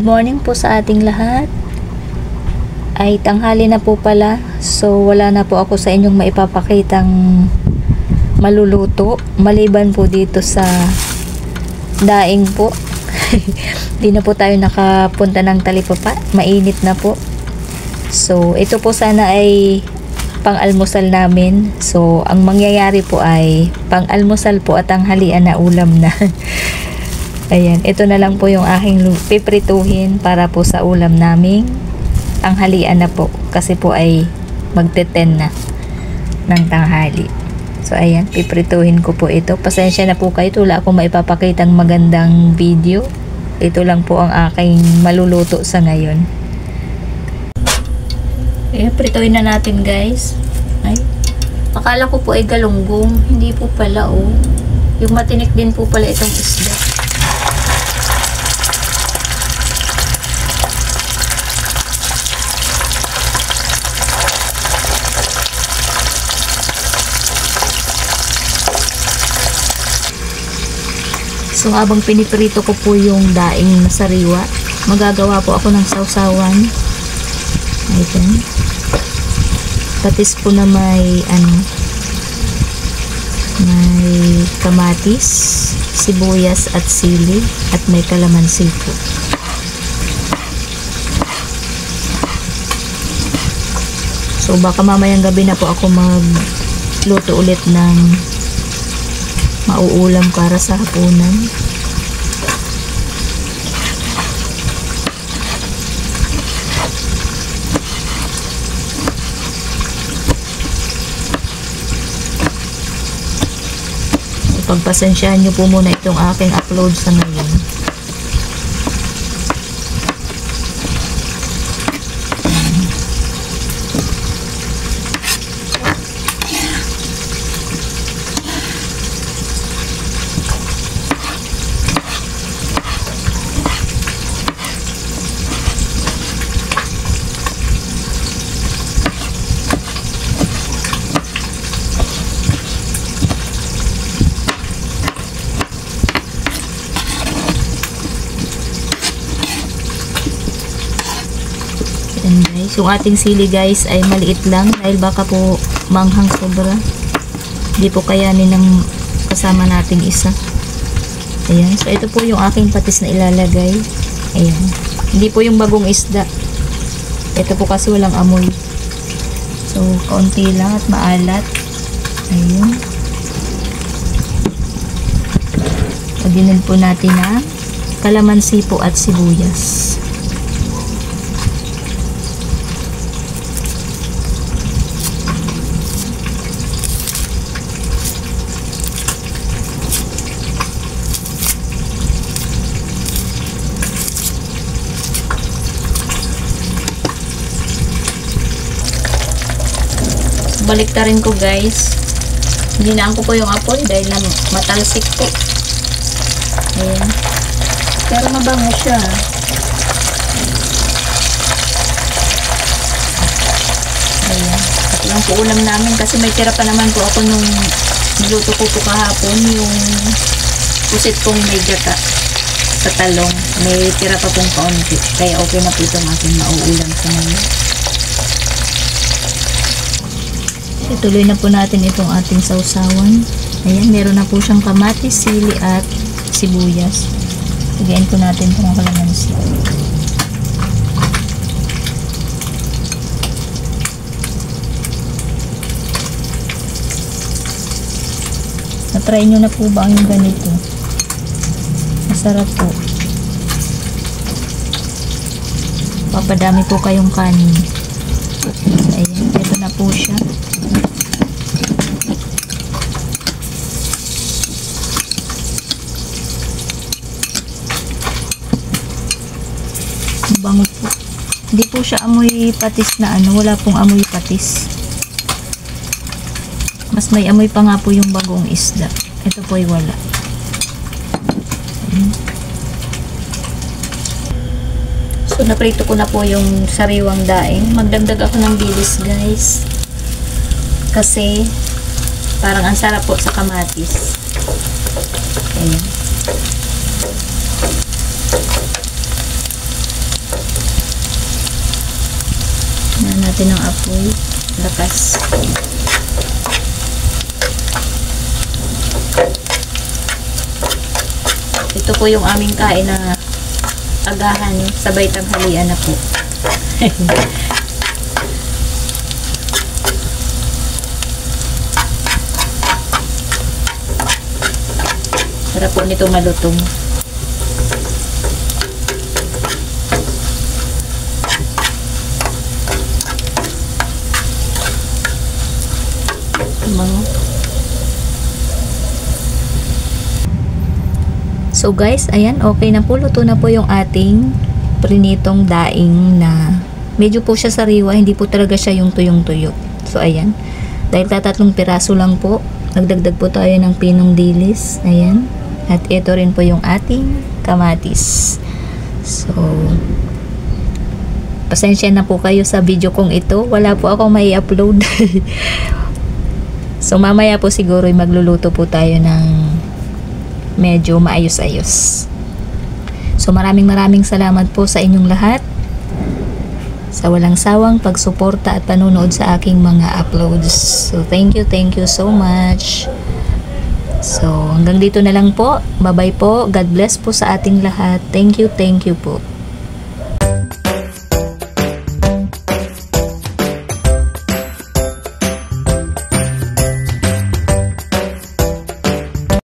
morning po sa ating lahat. Ay tanghali na po pala. So wala na po ako sa inyong maipapakitang maluluto. Maliban po dito sa daing po. Di na po tayo nakapunta ng talipapa. Mainit na po. So ito po sana ay pang-almusal namin. So ang mangyayari po ay pang-almusal po at tanghalian na ulam na. Ayan, ito na lang po yung aking piprituhin para po sa ulam naming tanghalian na po. Kasi po ay magte-10 na ng tanghali. So ayan, piprituhin ko po ito. Pasensya na po kayo, wala akong maipapakitang magandang video. Ito lang po ang aking maluluto sa ngayon. Ayan, prituhin na natin guys. Ay, akala ko po ay galunggong. Hindi po pala oh. Yung matinik din po pala itong isda. So habang piniprito ko po yung daing na sariwa, magagawa po ako ng sausawan. Ayan. Patis po na may may kamatis, sibuyas at sili at may kalamansi po. So baka mamayang gabi na po ako magluto ulit ng mauulam para sa hapunan. So, pagpasensyahan nyo po muna itong aking upload sa ngayon. And guys, yung ating sili guys ay maliit lang dahil baka po manghang sobra. Hindi po kayanin ng kasama nating isa. Ayan, so ito po yung aking patis na ilalagay. Ayan, hindi po yung bagong isda. Ito po kasi walang amoy. So kaunti lang at maalat. Ayun. Lagyan po natin na kalamansi po at sibuyas. Baliktarin ko guys. Hinaan ko po yung apoy dahil na matalsik po. Ayan. Pero mabango siya. Ayan. Ito lang po ulam namin kasi may tira pa naman po ako nung niluto ko po kahapon yung pusit pong may gata sa talong. May tira pa pong kaunti. Kaya okay na po itong aking mauulam sa ngayon. Ituloy na po natin itong ating sausawan. Ayan, meron na po siyang kamatis, sili at sibuyas. Lagyan po natin itong kalamansi. Na-try nyo na po ba ang ganito? Masarap po. Papadami po kayong kanin. So, ayan, ito na po siya. Bango po. Hindi po siya amoy patis na wala pong amoy patis. Mas may amoy pa nga po yung bagong isda. Ito po ay wala. So naprito ko na po yung sariwang daing. Magdagdag ako ng bilis guys. Kasi parang ang sarap po sa kamatis. Ayan. natin ng apoy. Lakas. Ito po yung aming kain na agahan, sabay tanghalian na po. Sarap po nito malutong. So guys, ayan, okay na po. Luto na po yung ating prinitong daing na medyo po siya sariwa, hindi po talaga siya yung tuyong-tuyo. So ayan, dahil tatlong piraso lang po, nagdagdag po tayo ng pinong dilis. Ayan, at ito rin po yung ating kamatis. So pasensya na po kayo sa video kong ito, wala po akong may upload. So mamaya po siguro magluluto po tayo ng medyo maayos-ayos. So maraming salamat po sa inyong lahat sa walang sawang pagsuporta at panunood sa aking mga uploads. So thank you so much. So hanggang dito na lang po. Bye bye po. God bless po sa ating lahat. Thank you po.